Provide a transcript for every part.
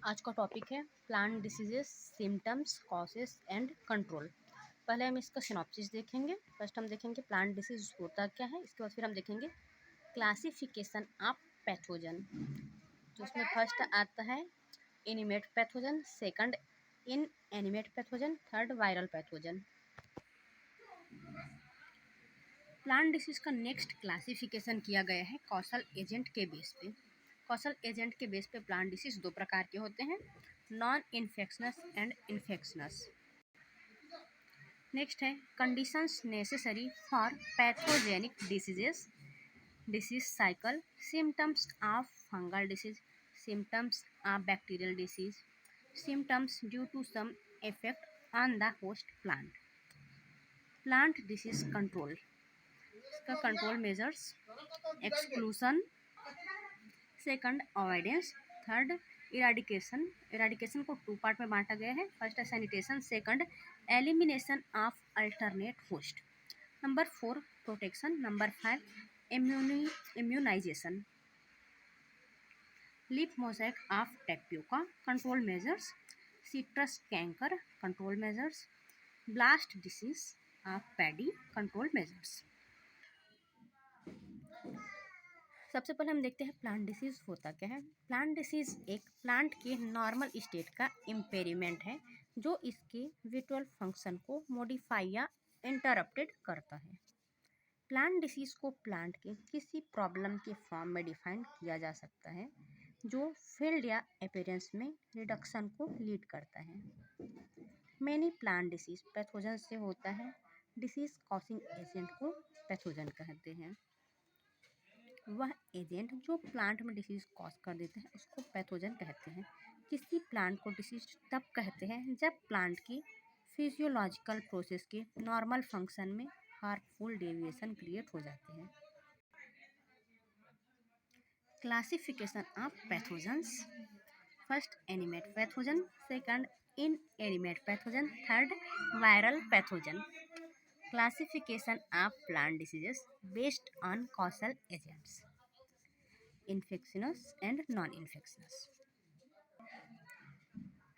आज का टॉपिक है plant diseases, symptoms, causes and control. पहले हम इसका सिनॉप्सिस देखेंगे। फर्स्ट हम देखेंगे प्लांट डिसीज होता क्या है, इसके बाद फिर हम देखेंगे क्लासिफिकेशन ऑफ पैथोजन। तो उसमें फर्स्ट आता है animate pathogen, second inanimate pathogen, third viral pathogen. Plant disease का नेक्स्ट क्लासिफिकेशन किया गया है कॉसल एजेंट के बेस पे। कॉसल एजेंट के बेस पे प्लांट डिसीज दो प्रकार के होते हैं, non infectious and infectious. Next है conditions necessary for pathogenic diseases, disease cycle, symptoms of fungal disease, symptoms of bacterial disease, symptoms due to some effect on the host plant. Plant disease control, इसका control measures exclusion, second avoidance, third eradication. Eradication को two part में बांटा गया है, first है sanitation, second elimination of alternate host, number 4 protection, number 5 immunisation. Leaf mosaic of tapioca control measures, citrus canker control measures, blast disease of paddy control measures. सबसे पहले हम देखते हैं प्लांट डिसीज होता क्या है। प्लांट डिसीज एक प्लांट के नॉर्मल स्टेट का इम्पेयरमेंट है जो इसके विजुअल फंक्शन को मॉडिफाई या इंटरप्टेड करता है। प्लांट डिसीज को प्लांट के किसी प्रॉब्लम के फॉर्म में डिफाइन किया जा सकता है जो फील्ड या अपीयरेंस में रिडक्शन को लीड करता है। मैनी प्लांट डिसीज पैथोजन से होता है। डिसीज कॉजिंग एजेंट को पैथोजन कहते हैं। वह एजेंट जो प्लांट में डिसीज कॉज कर देते हैं उसको पैथोजन कहते हैं। किसी प्लांट को डिसीज तब कहते हैं जब प्लांट की फिजियोलॉजिकल प्रोसेस के नॉर्मल फंक्शन में हार्मफुल डेविएशन क्रिएट हो जाते हैं। Classification of pathogens, first animate pathogen, second inanimate pathogen, third viral pathogen. Classification of plant diseases based on causal agents, infections and non infections.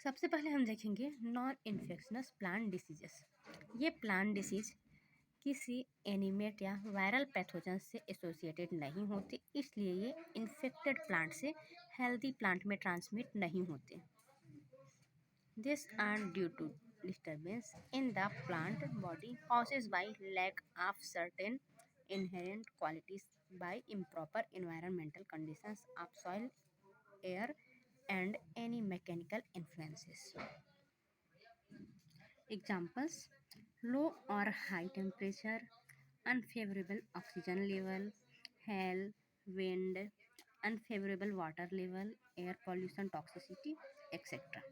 सबसे पहले हम देखेंगे non infections plant diseases. ये plant disease किसी animate या viral pathogen से associated नहीं होते, इसलिए ये इन्फेक्टेड प्लांट से हेल्दी प्लांट में ट्रांसमिट नहीं होते। This are due to disturbance in the plant body causes by lack of certain inherent qualities, by improper environmental conditions of soil, air, and any mechanical influences. Examples: low or high temperature, unfavorable oxygen level, hail, wind, unfavorable water level, air pollution, toxicity, etc.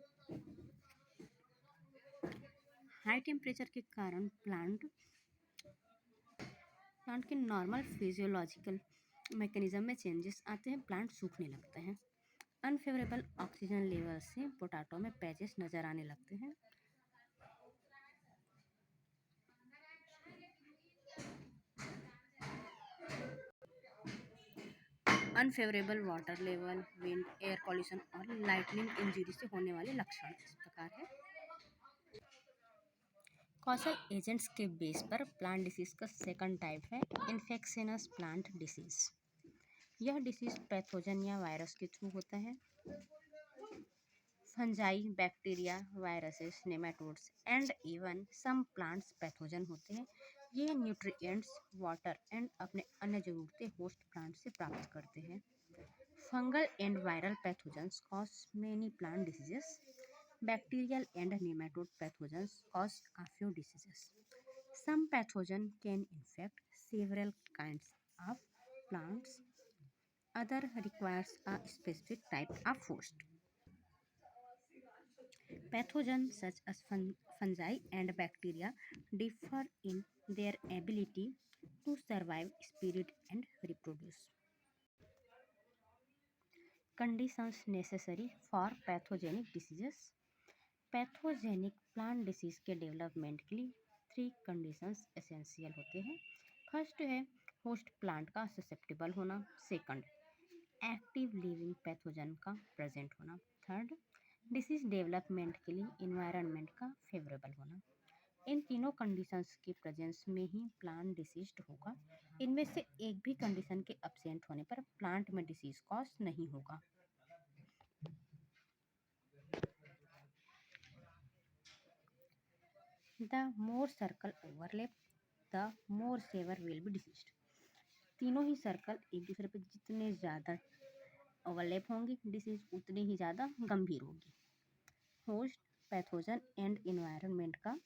High temperature के कारण plant के normal physiological mechanism में changes आते हैं, plant सूखने लगते हैं। Unfavourable oxygen level से पोटैटो में पैचेस नज़र आने लगते हैं। Unfavourable water level, wind, air pollution और लाइटनिंग इंजरी से होने वाले लक्षण इस प्रकार है। कॉजल एजेंट्स के बेस पर प्लांट डिसीज का सेकंड टाइप है इन्फेक्शनस प्लांट डिसीज। यह डिसीज पैथोजन या वायरस के थ्रू होता है। Fungi, bacteria, viruses, nematodes and even some plants pathogen होते हैं। ये न्यूट्रिएंट्स, वाटर एंड अपने अन्य ज़रूरतें होस्ट प्लांट से प्राप्त करते हैं। Fungal and viral pathogens cause many plant diseases. Bacterial and nematode pathogens cause a few diseases. Some pathogen can infect several kinds of plants. Other requires a specific type of host. Pathogens such as fungi and bacteria differ in their ability to survive, spread, and reproduce. Conditions necessary for pathogenic diseases. Pathogenic plant disease के development के लिए 3 conditions essential होते हैं। First है host plant का susceptible होना, second active living pathogen का present होना, थर्ड डिसीज डेवलपमेंट के लिए इन्वायरमेंट का फेवरेबल होना। इन तीनों कंडीशंस के प्रेजेंस में ही प्लांट डिसीज्ड होगा। इनमें से एक भी कंडीशन के एब्सेंट होने पर प्लांट में डिसीज कॉज नहीं होगा। The more circle overlap the more severe will be diseased. तीनों ही सर्कल एक दूसरे पर जितने ज़्यादा ओवरलैप होंगी, डिसीज उतनी ही ज़्यादा गंभीर होगी। होस्ट, पैथोजन एंड इन्वायरमेंट का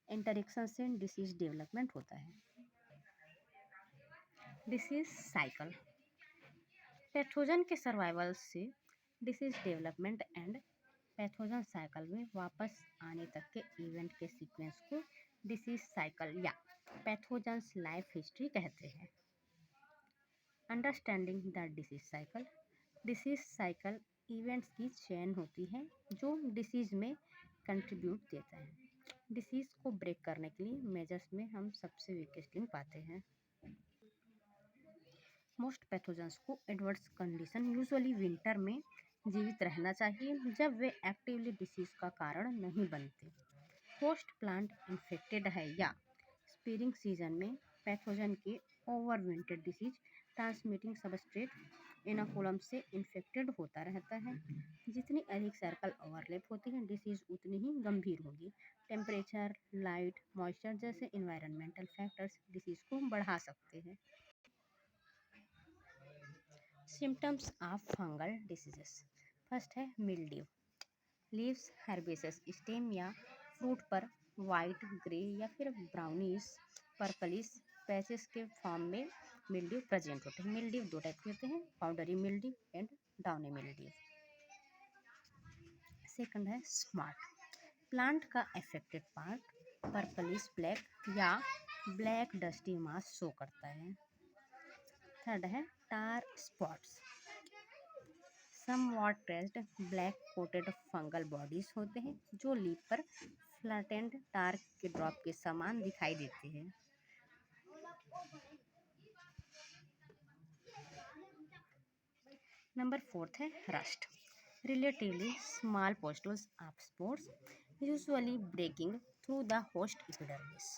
इंटरेक्शन से डिसीज डेवलपमेंट होता है। Disease cycle. पैथोजन के सर्वाइवल से disease development and pathogen cycle में वापस आने तक के इवेंट के सीक्वेंस को डिसीज साइकिल या पैथोजन्स लाइफ हिस्ट्री कहते हैं। Understanding the disease cycle. Disease cycle events की चेन होती है जो डिसीज में कंट्रीब्यूट देता है। डिसीज को ब्रेक करने के लिए मेजर्स में हम सबसे वीकेस्ट लिंक पाते हैं। मोस्ट पैथोजेंस को एडवर्स कंडीशन यूजुअली विंटर में जीवित रहना चाहिए जब वे एक्टिवली डिसीज का कारण नहीं बनते। होस्ट प्लांट इन्फेक्टेड है या स्पीरिंग सीजन में पैथोजन के over winter disease transmitting substrate inoculum से इन्फेक्टेड होता रहता है। जितनी अधिक सर्कल ओवरलैप होती है डिसीज उतनी ही गंभीर होगी। टेम्परेचर, लाइट, मॉइस्चर जैसे इन्वायरमेंटल फैक्टर्स डिसीज को बढ़ा सकते हैं। Symptoms of fungal diseases. First है मिल्ड्यू। लीव्स, हर्बेसस, स्टेम या फ्रूट पर वाइट, ग्रे या फिर ब्राउनिश पर्पलिश पैचेस के फॉर्म में मिल्ड्यू प्रेजेंट होते हैं। मिल्ड्यू दो टाइप के होते हैं, powdery mildew and downy mildew. Second है स्मार्ट। प्लांट का अफेक्टेड पार्ट पर्पलिश ब्लैक या ब्लैक डस्टी मास शो करता है। थर्ड है tar spots. Somewhat pressed black coated fungal bodies होते हैं जो लीफ पर फ्लैटेंड टार के ड्रॉप के समान दिखाई देते हैं। नंबर फोर्थ है rust. Relatively small pustules of spores usually breaking through the host epidermis.